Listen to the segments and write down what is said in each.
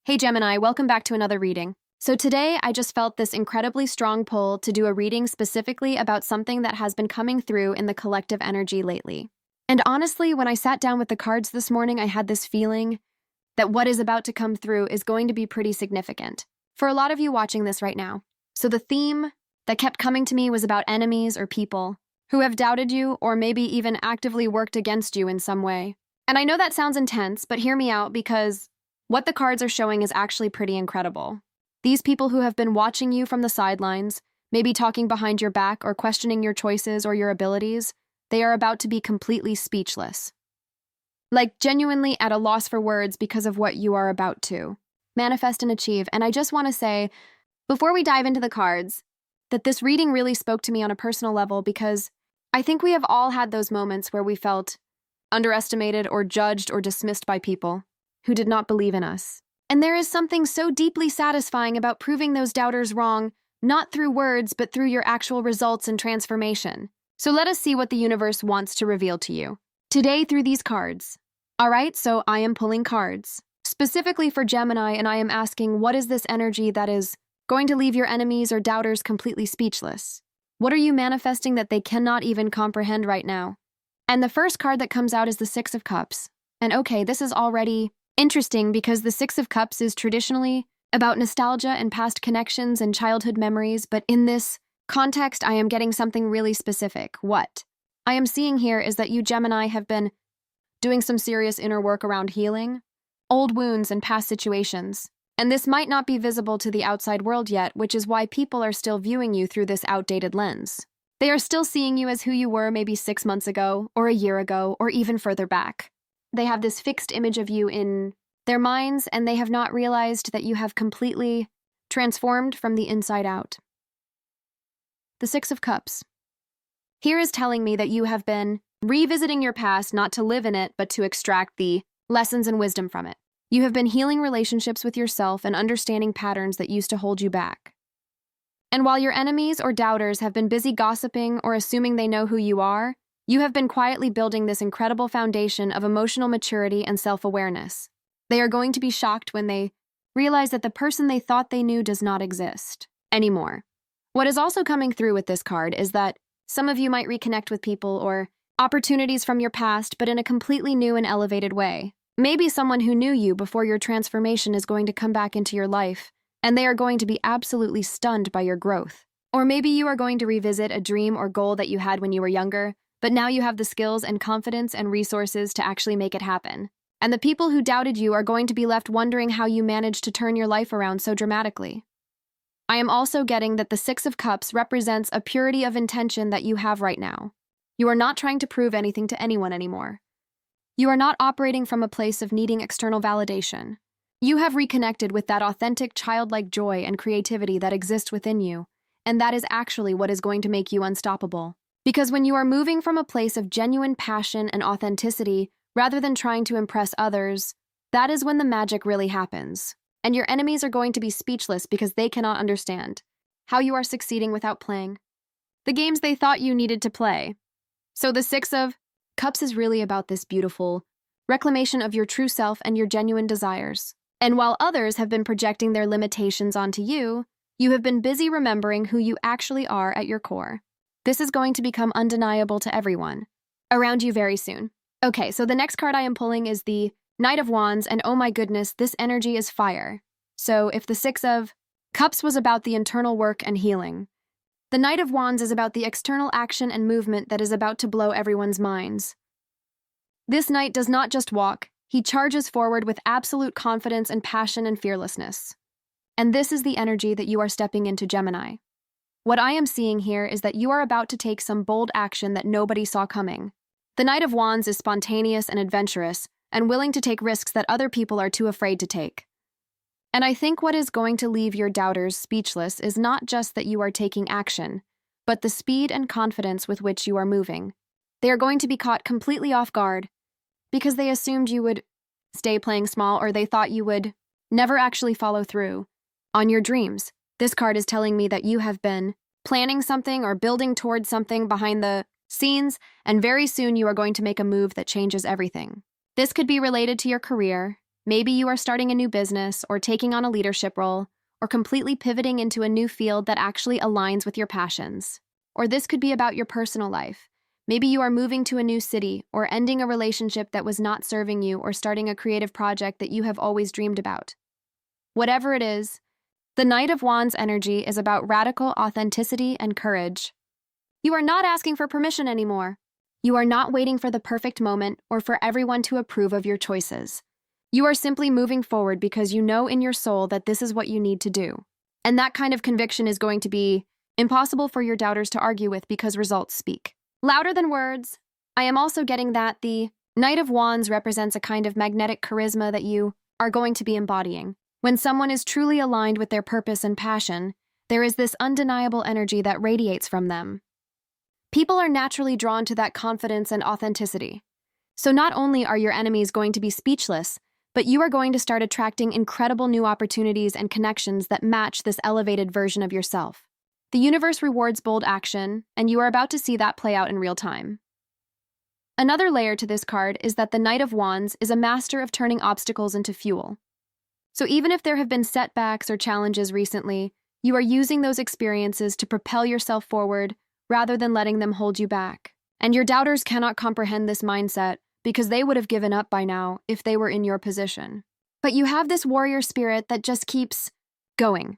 Hey Gemini, welcome back to another reading. So today I just felt this incredibly strong pull to do a reading specifically about something that has been coming through in the collective energy lately. And honestly, when I sat down with the cards this morning, I had this feeling that what is about to come through is going to be pretty significant for a lot of you watching this right now. So the theme that kept coming to me was about enemies or people who have doubted you or maybe even actively worked against you in some way. And I know that sounds intense, but hear me out because what the cards are showing is actually pretty incredible. These people who have been watching you from the sidelines, maybe talking behind your back or questioning your choices or your abilities, they are about to be completely speechless. Like genuinely at a loss for words because of what you are about to manifest and achieve. And I just want to say, before we dive into the cards, that this reading really spoke to me on a personal level because I think we have all had those moments where we felt underestimated or judged or dismissed by people who did not believe in us. And there is something so deeply satisfying about proving those doubters wrong, not through words, but through your actual results and transformation. So let us see what the universe wants to reveal to you today through these cards. All right, so I am pulling cards, specifically for Gemini, and I am asking, what is this energy that is going to leave your enemies or doubters completely speechless? What are you manifesting that they cannot even comprehend right now? And the first card that comes out is the Six of Cups. And okay, this is already interesting because the Six of Cups is traditionally about nostalgia and past connections and childhood memories, but in this context, I am getting something really specific. What I am seeing here is that you, Gemini, have been doing some serious inner work around healing old wounds and past situations. And this might not be visible to the outside world yet, which is why people are still viewing you through this outdated lens. They are still seeing you as who you were maybe 6 months ago, or a year ago, or even further back. They have this fixed image of you in their minds, and they have not realized that you have completely transformed from the inside out. The Six of Cups. Here is telling me that you have been revisiting your past not to live in it, but to extract the lessons and wisdom from it. You have been healing relationships with yourself and understanding patterns that used to hold you back. And while your enemies or doubters have been busy gossiping or assuming they know who you are, you have been quietly building this incredible foundation of emotional maturity and self-awareness. They are going to be shocked when they realize that the person they thought they knew does not exist anymore. What is also coming through with this card is that some of you might reconnect with people or opportunities from your past, but in a completely new and elevated way. Maybe someone who knew you before your transformation is going to come back into your life, and they are going to be absolutely stunned by your growth. Or maybe you are going to revisit a dream or goal that you had when you were younger, but now you have the skills and confidence and resources to actually make it happen. And the people who doubted you are going to be left wondering how you managed to turn your life around so dramatically. I am also getting that the Six of Cups represents a purity of intention that you have right now. You are not trying to prove anything to anyone anymore. You are not operating from a place of needing external validation. You have reconnected with that authentic childlike joy and creativity that exists within you, and that is actually what is going to make you unstoppable. Because when you are moving from a place of genuine passion and authenticity, rather than trying to impress others, that is when the magic really happens. And your enemies are going to be speechless because they cannot understand how you are succeeding without playing the games they thought you needed to play. So the Six of Cups is really about this beautiful reclamation of your true self and your genuine desires. And while others have been projecting their limitations onto you, you have been busy remembering who you actually are at your core. This is going to become undeniable to everyone around you very soon. Okay, so the next card I am pulling is the Knight of Wands, and oh my goodness, this energy is fire. So if the Six of Cups was about the internal work and healing, the Knight of Wands is about the external action and movement that is about to blow everyone's minds. This knight does not just walk, he charges forward with absolute confidence and passion and fearlessness. And this is the energy that you are stepping into, Gemini. What I am seeing here is that you are about to take some bold action that nobody saw coming. The Knight of Wands is spontaneous and adventurous, and willing to take risks that other people are too afraid to take. And I think what is going to leave your doubters speechless is not just that you are taking action, but the speed and confidence with which you are moving. They are going to be caught completely off guard because they assumed you would stay playing small, or they thought you would never actually follow through on your dreams. This card is telling me that you have been planning something or building towards something behind the scenes, and very soon you are going to make a move that changes everything. This could be related to your career, Maybe you are starting a new business or taking on a leadership role or completely pivoting into a new field that actually aligns with your passions. Or this could be about your personal life. Maybe you are moving to a new city or ending a relationship that was not serving you or starting a creative project that you have always dreamed about. Whatever it is, the Knight of Wands energy is about radical authenticity and courage. You are not asking for permission anymore. You are not waiting for the perfect moment or for everyone to approve of your choices. You are simply moving forward because you know in your soul that this is what you need to do. And that kind of conviction is going to be impossible for your doubters to argue with because results speak louder than words. I am also getting that the Knight of Wands represents a kind of magnetic charisma that you are going to be embodying. When someone is truly aligned with their purpose and passion, there is this undeniable energy that radiates from them. People are naturally drawn to that confidence and authenticity. So not only are your enemies going to be speechless, but you are going to start attracting incredible new opportunities and connections that match this elevated version of yourself. The universe rewards bold action, and you are about to see that play out in real time. Another layer to this card is that the Knight of Wands is a master of turning obstacles into fuel. So even if there have been setbacks or challenges recently, you are using those experiences to propel yourself forward rather than letting them hold you back. And your doubters cannot comprehend this mindset because they would have given up by now if they were in your position. But you have this warrior spirit that just keeps going.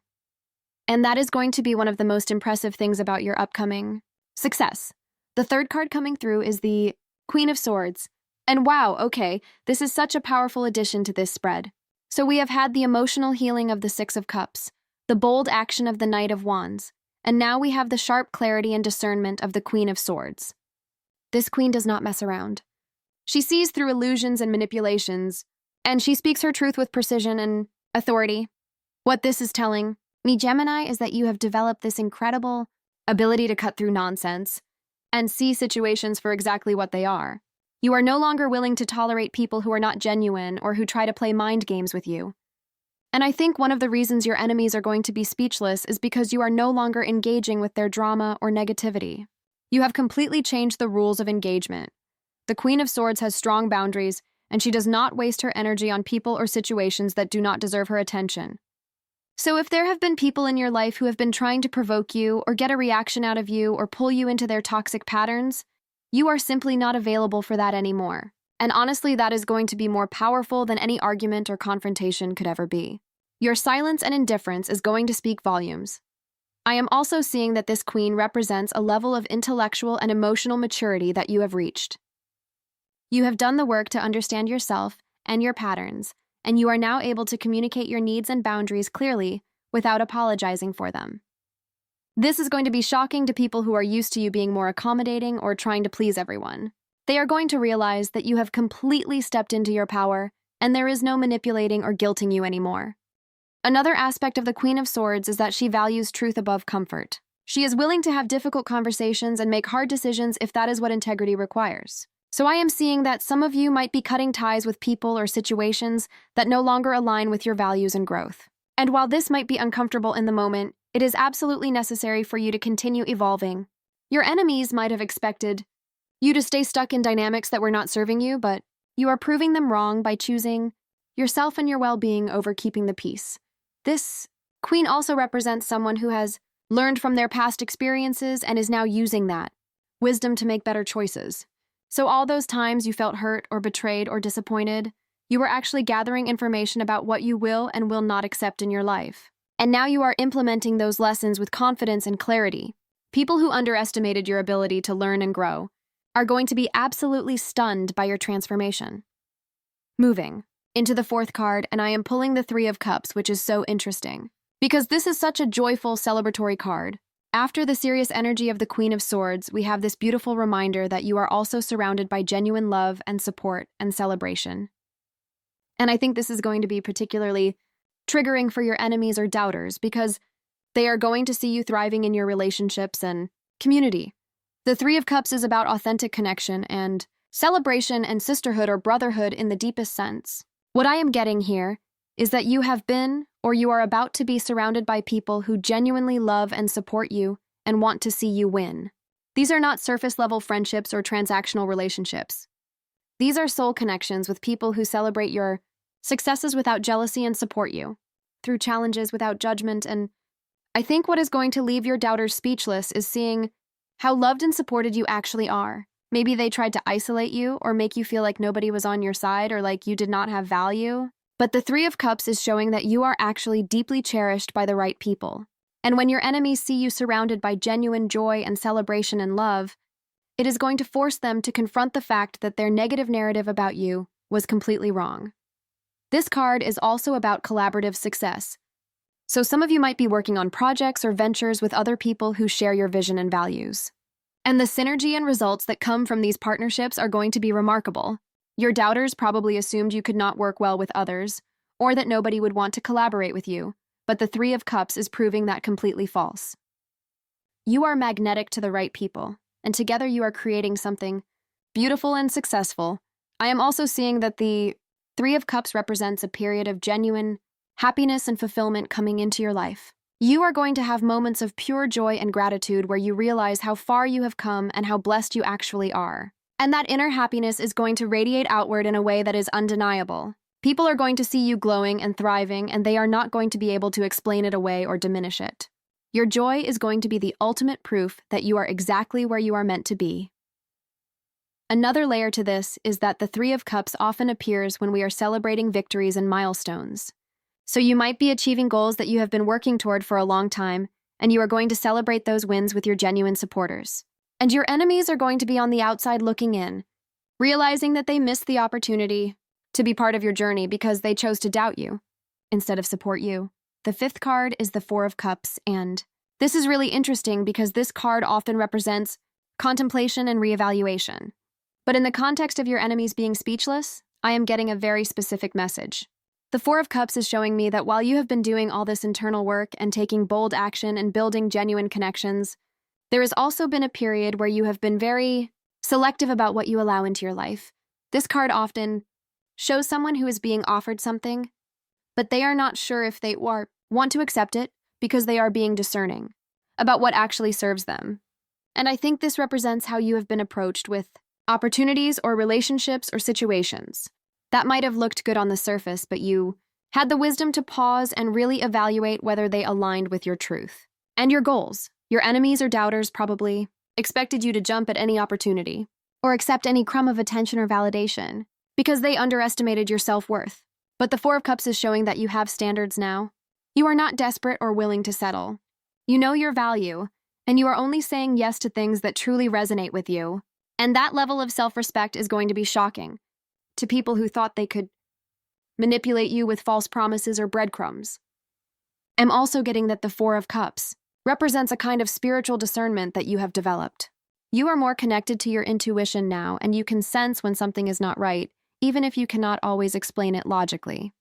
And that is going to be one of the most impressive things about your upcoming success. The third card coming through is the Queen of Swords. And wow, okay, this is such a powerful addition to this spread. So we have had the emotional healing of the Six of Cups, the bold action of the Knight of Wands, and now we have the sharp clarity and discernment of the Queen of Swords. This queen does not mess around. She sees through illusions and manipulations, and she speaks her truth with precision and authority. What this is telling me, Gemini, is that you have developed this incredible ability to cut through nonsense and see situations for exactly what they are. You are no longer willing to tolerate people who are not genuine or who try to play mind games with you. And I think one of the reasons your enemies are going to be speechless is because you are no longer engaging with their drama or negativity. You have completely changed the rules of engagement. The Queen of Swords has strong boundaries, and she does not waste her energy on people or situations that do not deserve her attention. So if there have been people in your life who have been trying to provoke you or get a reaction out of you or pull you into their toxic patterns, you are simply not available for that anymore. And honestly, that is going to be more powerful than any argument or confrontation could ever be. Your silence and indifference is going to speak volumes. I am also seeing that this queen represents a level of intellectual and emotional maturity that you have reached. You have done the work to understand yourself and your patterns, and you are now able to communicate your needs and boundaries clearly without apologizing for them. This is going to be shocking to people who are used to you being more accommodating or trying to please everyone. They are going to realize that you have completely stepped into your power, and there is no manipulating or guilting you anymore. Another aspect of the Queen of Swords is that she values truth above comfort. She is willing to have difficult conversations and make hard decisions if that is what integrity requires. So I am seeing that some of you might be cutting ties with people or situations that no longer align with your values and growth. And while this might be uncomfortable in the moment, it is absolutely necessary for you to continue evolving. Your enemies might have expected you to stay stuck in dynamics that were not serving you, but you are proving them wrong by choosing yourself and your well-being over keeping the peace. This queen also represents someone who has learned from their past experiences and is now using that wisdom to make better choices. So all those times you felt hurt or betrayed or disappointed, you were actually gathering information about what you will and will not accept in your life. And now you are implementing those lessons with confidence and clarity. People who underestimated your ability to learn and grow are going to be absolutely stunned by your transformation. Moving into the fourth card, and I am pulling the Three of Cups, which is so interesting, because this is such a joyful, celebratory card. After the serious energy of the Queen of Swords, we have this beautiful reminder that you are also surrounded by genuine love and support and celebration. And I think this is going to be particularly triggering for your enemies or doubters because they are going to see you thriving in your relationships and community. The Three of Cups is about authentic connection and celebration and sisterhood or brotherhood in the deepest sense. What I am getting here is that you have been or you are about to be surrounded by people who genuinely love and support you and want to see you win. These are not surface-level friendships or transactional relationships. These are soul connections with people who celebrate your successes without jealousy and support you, through challenges without judgment. And I think what is going to leave your doubters speechless is seeing how loved and supported you actually are. Maybe they tried to isolate you or make you feel like nobody was on your side or like you did not have value. But the Three of Cups is showing that you are actually deeply cherished by the right people. And when your enemies see you surrounded by genuine joy and celebration and love, it is going to force them to confront the fact that their negative narrative about you was completely wrong. This card is also about collaborative success. So some of you might be working on projects or ventures with other people who share your vision and values. And the synergy and results that come from these partnerships are going to be remarkable. Your doubters probably assumed you could not work well with others, or that nobody would want to collaborate with you, but the Three of Cups is proving that completely false. You are magnetic to the right people, and together you are creating something beautiful and successful. I am also seeing that the Three of Cups represents a period of genuine happiness and fulfillment coming into your life. You are going to have moments of pure joy and gratitude where you realize how far you have come and how blessed you actually are. And that inner happiness is going to radiate outward in a way that is undeniable. People are going to see you glowing and thriving, and they are not going to be able to explain it away or diminish it. Your joy is going to be the ultimate proof that you are exactly where you are meant to be. Another layer to this is that the Three of Cups often appears when we are celebrating victories and milestones. So you might be achieving goals that you have been working toward for a long time, and you are going to celebrate those wins with your genuine supporters. And your enemies are going to be on the outside looking in, realizing that they missed the opportunity to be part of your journey because they chose to doubt you instead of support you. The fifth card is the Four of Cups, and this is really interesting because this card often represents contemplation and reevaluation. But in the context of your enemies being speechless, I am getting a very specific message. The Four of Cups is showing me that while you have been doing all this internal work and taking bold action and building genuine connections, there has also been a period where you have been very selective about what you allow into your life. This card often shows someone who is being offered something, but they are not sure if they want to accept it because they are being discerning about what actually serves them. And I think this represents how you have been approached with opportunities or relationships or situations that might have looked good on the surface, but you had the wisdom to pause and really evaluate whether they aligned with your truth and your goals. Your enemies or doubters probably expected you to jump at any opportunity or accept any crumb of attention or validation because they underestimated your self-worth. But the Four of Cups is showing that you have standards now. You are not desperate or willing to settle. You know your value, and you are only saying yes to things that truly resonate with you. And that level of self-respect is going to be shocking to people who thought they could manipulate you with false promises or breadcrumbs. I'm also getting that the Four of Cups represents a kind of spiritual discernment that you have developed. You are more connected to your intuition now, and you can sense when something is not right, even if you cannot always explain it logically.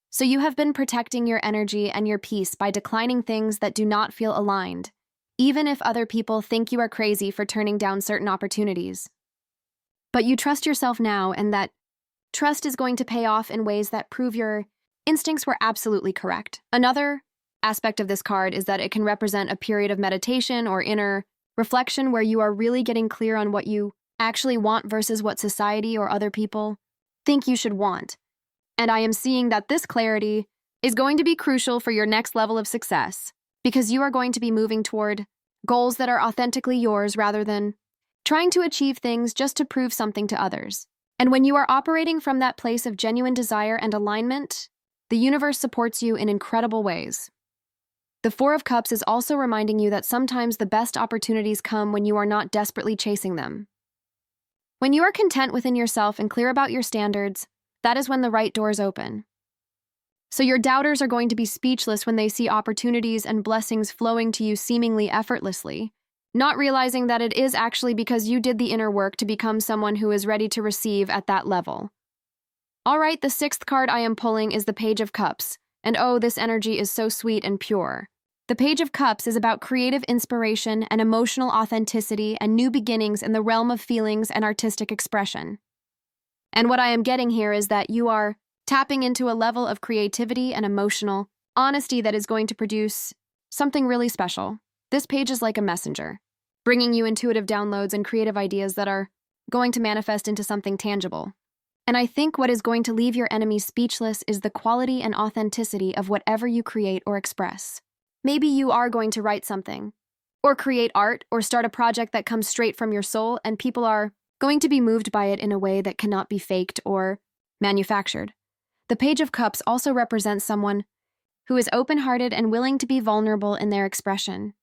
So you have been protecting your energy and your peace by declining things that do not feel aligned, even if other people think you are crazy for turning down certain opportunities. But you trust yourself now, and that trust is going to pay off in ways that prove your instincts were absolutely correct. Another aspect of this card is that it can represent a period of meditation or inner reflection where you are really getting clear on what you actually want versus what society or other people think you should want. And I am seeing that this clarity is going to be crucial for your next level of success because you are going to be moving toward goals that are authentically yours rather than trying to achieve things just to prove something to others. And when you are operating from that place of genuine desire and alignment, the universe supports you in incredible ways. The Four of Cups is also reminding you that sometimes the best opportunities come when you are not desperately chasing them. When you are content within yourself and clear about your standards, that is when the right doors open. So your doubters are going to be speechless when they see opportunities and blessings flowing to you seemingly effortlessly, not realizing that it is actually because you did the inner work to become someone who is ready to receive at that level. All right, the sixth card I am pulling is the Page of Cups, and oh, this energy is so sweet and pure. The Page of Cups is about creative inspiration and emotional authenticity and new beginnings in the realm of feelings and artistic expression. And what I am getting here is that you are tapping into a level of creativity and emotional honesty that is going to produce something really special. This page is like a messenger, bringing you intuitive downloads and creative ideas that are going to manifest into something tangible. And I think what is going to leave your enemies speechless is the quality and authenticity of whatever you create or express. Maybe you are going to write something, or create art, or start a project that comes straight from your soul, and people are going to be moved by it in a way that cannot be faked or manufactured. The Page of Cups also represents someone who is open-hearted and willing to be vulnerable in their expression.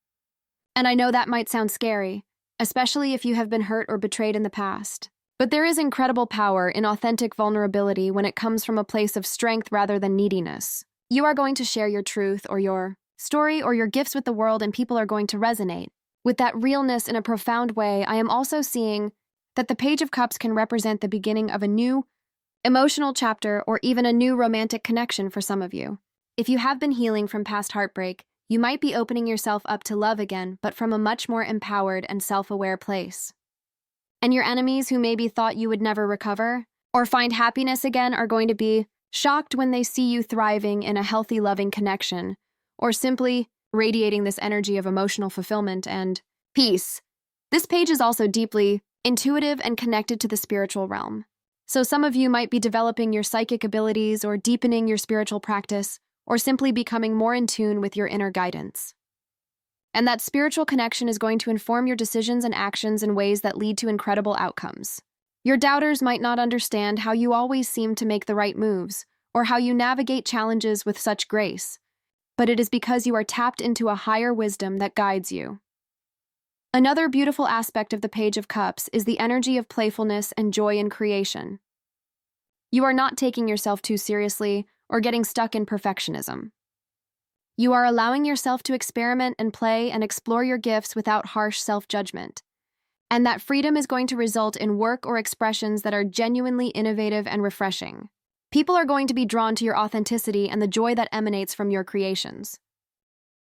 And I know that might sound scary, especially if you have been hurt or betrayed in the past. But there is incredible power in authentic vulnerability when it comes from a place of strength rather than neediness. You are going to share your truth or your story or your gifts with the world, and people are going to resonate with that realness in a profound way. I am also seeing that the Page of Cups can represent the beginning of a new emotional chapter or even a new romantic connection for some of you. If you have been healing from past heartbreak, you might be opening yourself up to love again, but from a much more empowered and self-aware place. And your enemies who maybe thought you would never recover or find happiness again are going to be shocked when they see you thriving in a healthy, loving connection, or simply radiating this energy of emotional fulfillment and peace. This page is also deeply intuitive and connected to the spiritual realm. So some of you might be developing your psychic abilities or deepening your spiritual practice, or simply becoming more in tune with your inner guidance. And that spiritual connection is going to inform your decisions and actions in ways that lead to incredible outcomes. Your doubters might not understand how you always seem to make the right moves, or how you navigate challenges with such grace, but it is because you are tapped into a higher wisdom that guides you. Another beautiful aspect of the Page of Cups is the energy of playfulness and joy in creation. You are not taking yourself too seriously or getting stuck in perfectionism. You are allowing yourself to experiment and play and explore your gifts without harsh self-judgment. And that freedom is going to result in work or expressions that are genuinely innovative and refreshing. People are going to be drawn to your authenticity and the joy that emanates from your creations.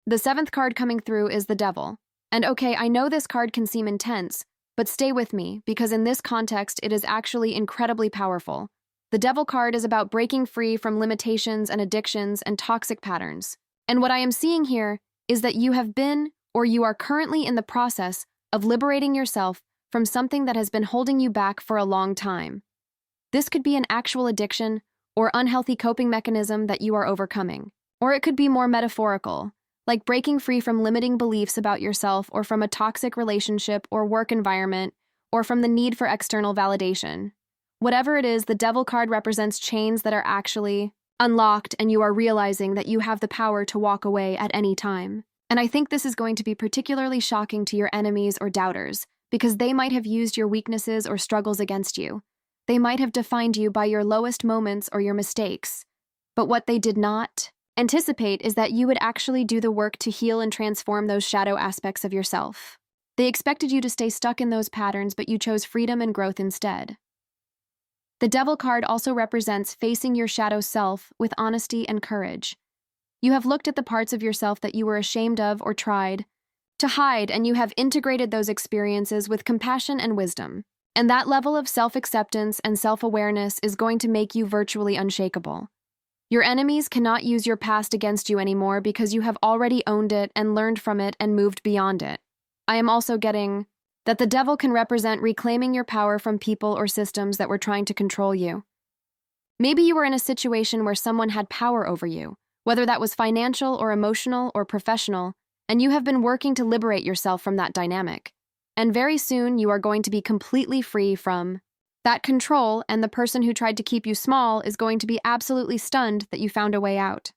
The seventh card coming through is the Devil. And okay, I know this card can seem intense, but stay with me, because in this context it is actually incredibly powerful. The Devil card is about breaking free from limitations and addictions and toxic patterns. And what I am seeing here is that you have been, or you are currently in the process of liberating yourself from something that has been holding you back for a long time. This could be an actual addiction or unhealthy coping mechanism that you are overcoming. Or it could be more metaphorical, like breaking free from limiting beliefs about yourself, or from a toxic relationship or work environment, or from the need for external validation. Whatever it is, the Devil card represents chains that are actually unlocked, and you are realizing that you have the power to walk away at any time. And I think this is going to be particularly shocking to your enemies or doubters, because they might have used your weaknesses or struggles against you. They might have defined you by your lowest moments or your mistakes. But what they did not anticipate is that you would actually do the work to heal and transform those shadow aspects of yourself. They expected you to stay stuck in those patterns, but you chose freedom and growth instead. The Devil card also represents facing your shadow self with honesty and courage. You have looked at the parts of yourself that you were ashamed of or tried to hide, and you have integrated those experiences with compassion and wisdom. And that level of self-acceptance and self-awareness is going to make you virtually unshakable. Your enemies cannot use your past against you anymore because you have already owned it and learned from it and moved beyond it. I am also getting that the Devil can represent reclaiming your power from people or systems that were trying to control you. Maybe you were in a situation where someone had power over you, whether that was financial or emotional or professional, and you have been working to liberate yourself from that dynamic. And very soon you are going to be completely free from that control, and the person who tried to keep you small is going to be absolutely stunned that you found a way out.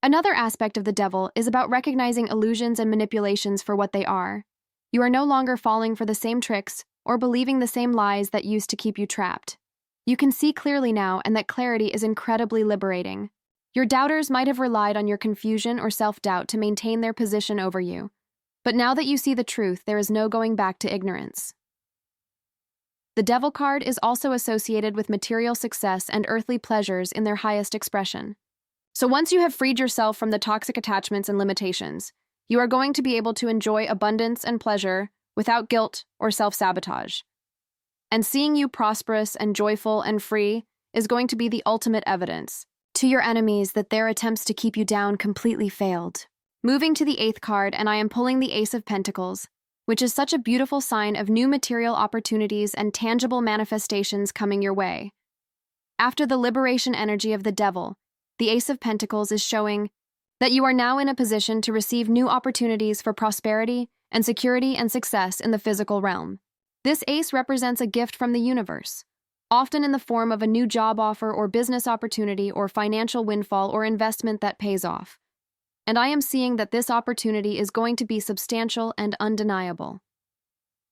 Another aspect of the Devil is about recognizing illusions and manipulations for what they are. You are no longer falling for the same tricks or believing the same lies that used to keep you trapped. You can see clearly now, and that clarity is incredibly liberating. Your doubters might have relied on your confusion or self-doubt to maintain their position over you. But now that you see the truth, there is no going back to ignorance. The Devil card is also associated with material success and earthly pleasures in their highest expression. So once you have freed yourself from the toxic attachments and limitations, you are going to be able to enjoy abundance and pleasure without guilt or self-sabotage. And seeing you prosperous and joyful and free is going to be the ultimate evidence to your enemies that their attempts to keep you down completely failed. Moving to the 8th card, and I am pulling the Ace of Pentacles, which is such a beautiful sign of new material opportunities and tangible manifestations coming your way. After the liberation energy of the devil, the Ace of Pentacles is showing that you are now in a position to receive new opportunities for prosperity and security and success in the physical realm. This ace represents a gift from the universe, often in the form of a new job offer or business opportunity or financial windfall or investment that pays off. And I am seeing that this opportunity is going to be substantial and undeniable.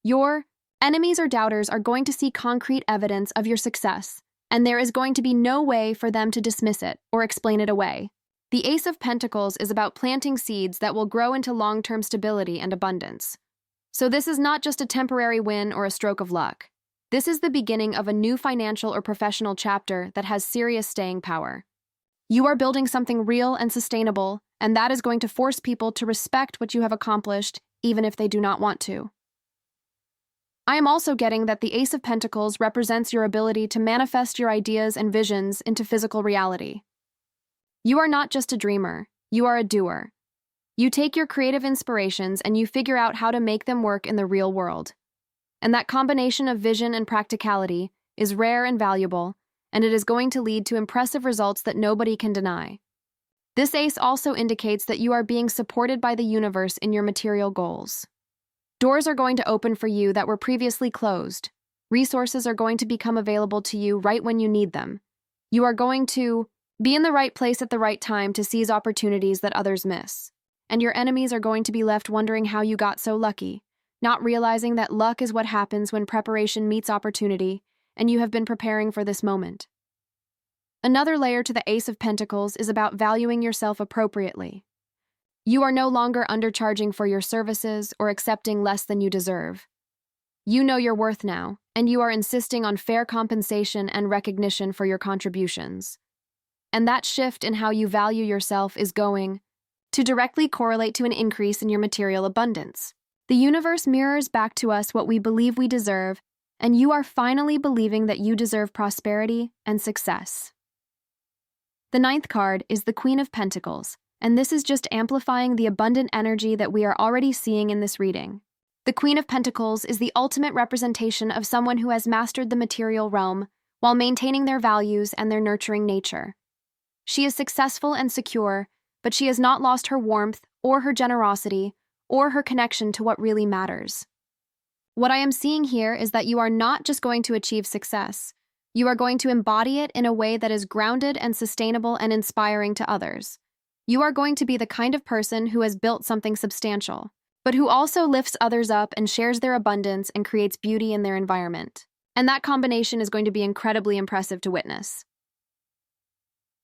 Your enemies or doubters are going to see concrete evidence of your success, and there is going to be no way for them to dismiss it or explain it away. The Ace of Pentacles is about planting seeds that will grow into long-term stability and abundance. So this is not just a temporary win or a stroke of luck. This is the beginning of a new financial or professional chapter that has serious staying power. You are building something real and sustainable, and that is going to force people to respect what you have accomplished, even if they do not want to. I am also getting that the Ace of Pentacles represents your ability to manifest your ideas and visions into physical reality. You are not just a dreamer, you are a doer. You take your creative inspirations and you figure out how to make them work in the real world. And that combination of vision and practicality is rare and valuable, and it is going to lead to impressive results that nobody can deny. This ace also indicates that you are being supported by the universe in your material goals. Doors are going to open for you that were previously closed. Resources are going to become available to you right when you need them. You are going to be in the right place at the right time to seize opportunities that others miss. And your enemies are going to be left wondering how you got so lucky, not realizing that luck is what happens when preparation meets opportunity, and you have been preparing for this moment. Another layer to the Ace of Pentacles is about valuing yourself appropriately. You are no longer undercharging for your services or accepting less than you deserve. You know your worth now, and you are insisting on fair compensation and recognition for your contributions. And that shift in how you value yourself is going to directly correlate to an increase in your material abundance. The universe mirrors back to us what we believe we deserve, and you are finally believing that you deserve prosperity and success. The 9th card is the Queen of Pentacles, and this is just amplifying the abundant energy that we are already seeing in this reading. The Queen of Pentacles is the ultimate representation of someone who has mastered the material realm while maintaining their values and their nurturing nature. She is successful and secure, but she has not lost her warmth or her generosity or her connection to what really matters. What I am seeing here is that you are not just going to achieve success. You are going to embody it in a way that is grounded and sustainable and inspiring to others. You are going to be the kind of person who has built something substantial, but who also lifts others up and shares their abundance and creates beauty in their environment. And that combination is going to be incredibly impressive to witness.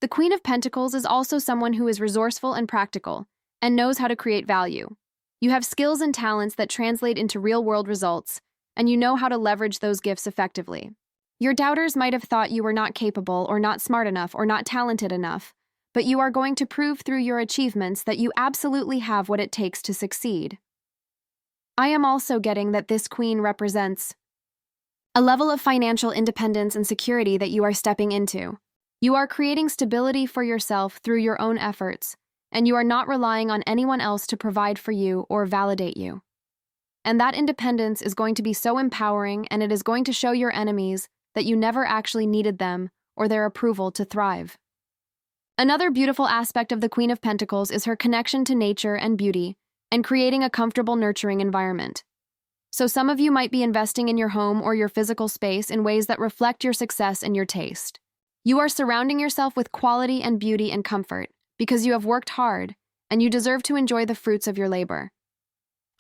The Queen of Pentacles is also someone who is resourceful and practical and knows how to create value. You have skills and talents that translate into real-world results, and you know how to leverage those gifts effectively. Your doubters might have thought you were not capable or not smart enough or not talented enough, but you are going to prove through your achievements that you absolutely have what it takes to succeed. I am also getting that this queen represents a level of financial independence and security that you are stepping into. You are creating stability for yourself through your own efforts, and you are not relying on anyone else to provide for you or validate you. And that independence is going to be so empowering, and it is going to show your enemies that you never actually needed them or their approval to thrive. Another beautiful aspect of the Queen of Pentacles is her connection to nature and beauty, and creating a comfortable, nurturing environment. So some of you might be investing in your home or your physical space in ways that reflect your success and your taste. You are surrounding yourself with quality and beauty and comfort because you have worked hard, and you deserve to enjoy the fruits of your labor.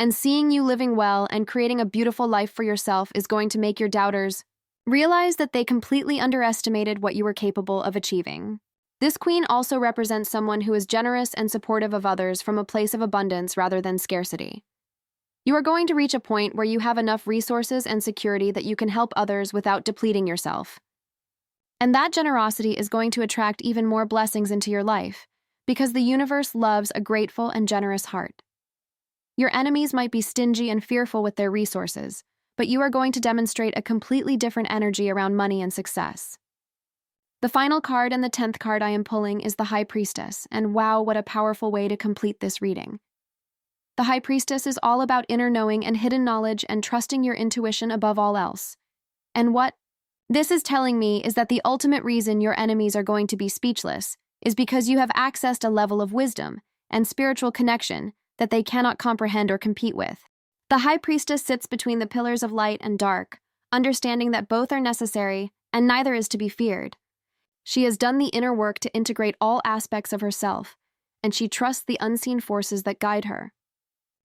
And seeing you living well and creating a beautiful life for yourself is going to make your doubters realize that they completely underestimated what you were capable of achieving. This queen also represents someone who is generous and supportive of others from a place of abundance rather than scarcity. You are going to reach a point where you have enough resources and security that you can help others without depleting yourself. And that generosity is going to attract even more blessings into your life, because the universe loves a grateful and generous heart. Your enemies might be stingy and fearful with their resources, but you are going to demonstrate a completely different energy around money and success. The final card and the 10th card I am pulling is the High Priestess, and wow, what a powerful way to complete this reading. The High Priestess is all about inner knowing and hidden knowledge and trusting your intuition above all else. And what This is telling me is that the ultimate reason your enemies are going to be speechless is because you have accessed a level of wisdom and spiritual connection that they cannot comprehend or compete with. The High Priestess sits between the pillars of light and dark, understanding that both are necessary and neither is to be feared. She has done the inner work to integrate all aspects of herself, and she trusts the unseen forces that guide her.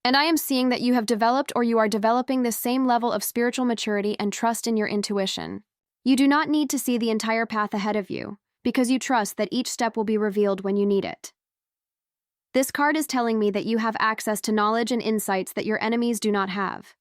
And I am seeing that you have developed or you are developing this same level of spiritual maturity and trust in your intuition. You do not need to see the entire path ahead of you, because you trust that each step will be revealed when you need it. This card is telling me that you have access to knowledge and insights that your enemies do not have.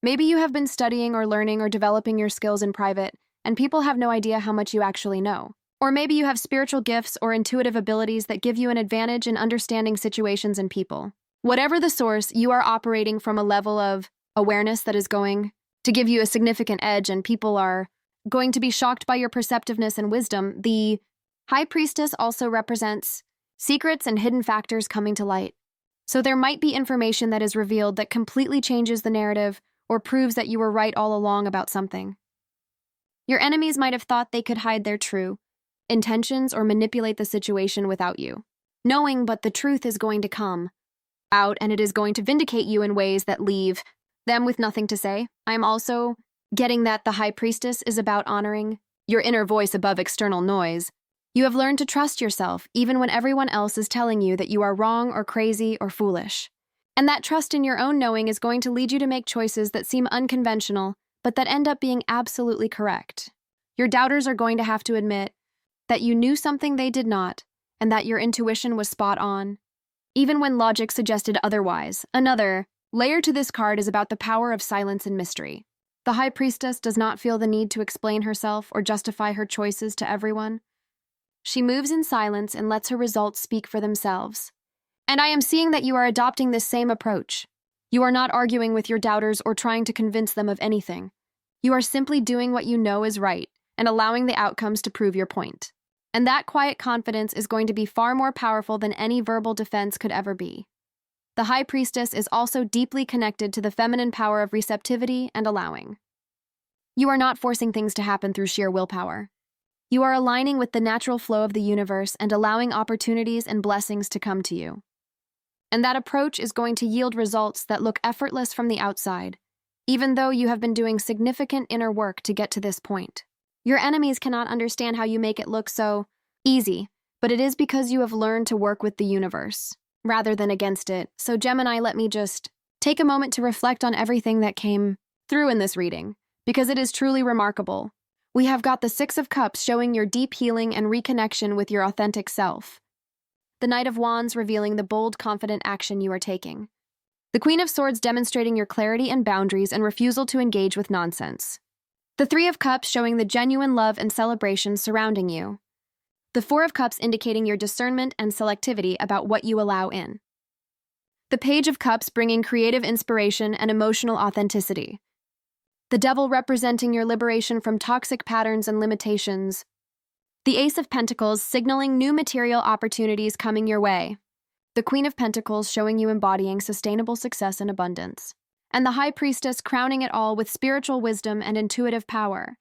Maybe you have been studying or learning or developing your skills in private, and people have no idea how much you actually know. Or maybe you have spiritual gifts or intuitive abilities that give you an advantage in understanding situations and people. Whatever the source, you are operating from a level of awareness that is going to give you a significant edge, and people are going to be shocked by your perceptiveness and wisdom. The High Priestess also represents secrets and hidden factors coming to light. So there might be information that is revealed that completely changes the narrative or proves that you were right all along about something. Your enemies might have thought they could hide their true intentions or manipulate the situation without you, knowing but the truth is going to come out and it is going to vindicate you in ways that leave them with nothing to say. I'm also getting that the High Priestess is about honoring your inner voice above external noise. You have learned to trust yourself even when everyone else is telling you that you are wrong or crazy or foolish. And that trust in your own knowing is going to lead you to make choices that seem unconventional, but that end up being absolutely correct. Your doubters are going to have to admit that you knew something they did not, and that your intuition was spot on, even when logic suggested otherwise. Another layer to this card is about the power of silence and mystery. The High Priestess does not feel the need to explain herself or justify her choices to everyone. She moves in silence and lets her results speak for themselves. And I am seeing that you are adopting this same approach. You are not arguing with your doubters or trying to convince them of anything. You are simply doing what you know is right and allowing the outcomes to prove your point. And that quiet confidence is going to be far more powerful than any verbal defense could ever be. The High Priestess is also deeply connected to the feminine power of receptivity and allowing. You are not forcing things to happen through sheer willpower. You are aligning with the natural flow of the universe and allowing opportunities and blessings to come to you. And that approach is going to yield results that look effortless from the outside, even though you have been doing significant inner work to get to this point. Your enemies cannot understand how you make it look so easy, but it is because you have learned to work with the universe, rather than against it. So Gemini, let me just take a moment to reflect on everything that came through in this reading, because it is truly remarkable. We have got the Six of Cups showing your deep healing and reconnection with your authentic self. The Knight of Wands revealing the bold, confident action you are taking. The Queen of Swords demonstrating your clarity and boundaries and refusal to engage with nonsense. The Three of Cups showing the genuine love and celebration surrounding you. The Four of Cups indicating your discernment and selectivity about what you allow in. The Page of Cups bringing creative inspiration and emotional authenticity. The Devil representing your liberation from toxic patterns and limitations. The Ace of Pentacles signaling new material opportunities coming your way. The Queen of Pentacles showing you embodying sustainable success and abundance. And the High Priestess crowning it all with spiritual wisdom and intuitive power.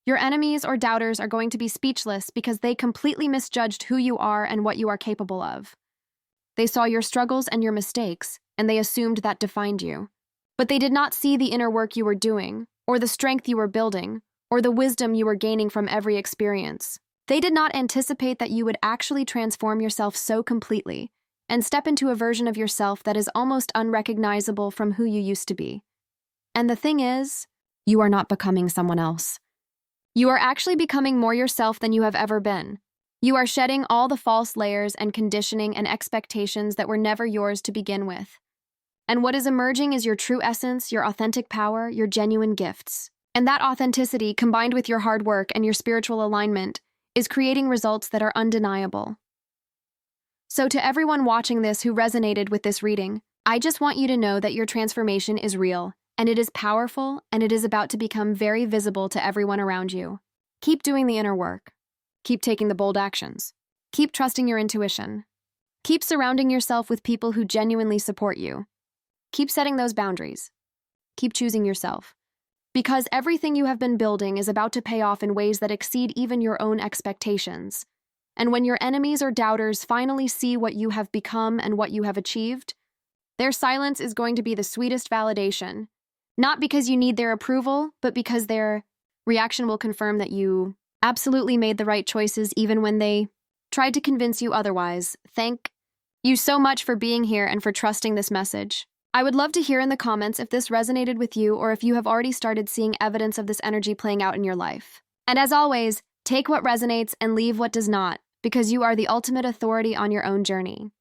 Your enemies or doubters are going to be speechless because they completely misjudged who you are and what you are capable of. They saw your struggles and your mistakes, and they assumed that defined you. But they did not see the inner work you were doing, or the strength you were building, or the wisdom you were gaining from every experience. They did not anticipate that you would actually transform yourself so completely and step into a version of yourself that is almost unrecognizable from who you used to be. And the thing is, you are not becoming someone else. You are actually becoming more yourself than you have ever been. You are shedding all the false layers and conditioning and expectations that were never yours to begin with. And what is emerging is your true essence, your authentic power, your genuine gifts. And that authenticity, combined with your hard work and your spiritual alignment, is creating results that are undeniable. So to everyone watching this who resonated with this reading, I just want you to know that your transformation is real, and it is powerful, and it is about to become very visible to everyone around you. Keep doing the inner work. Keep taking the bold actions. Keep trusting your intuition. Keep surrounding yourself with people who genuinely support you. Keep setting those boundaries. Keep choosing yourself. because everything you have been building is about to pay off in ways that exceed even your own expectations. And when your enemies or doubters finally see what you have become and what you have achieved, their silence is going to be the sweetest validation. Not because you need their approval, but because their reaction will confirm that you absolutely made the right choices even when they tried to convince you otherwise. Thank you so much for being here and for trusting this message. I would love to hear in the comments if this resonated with you or if you have already started seeing evidence of this energy playing out in your life. And as always, take what resonates and leave what does not, because you are the ultimate authority on your own journey.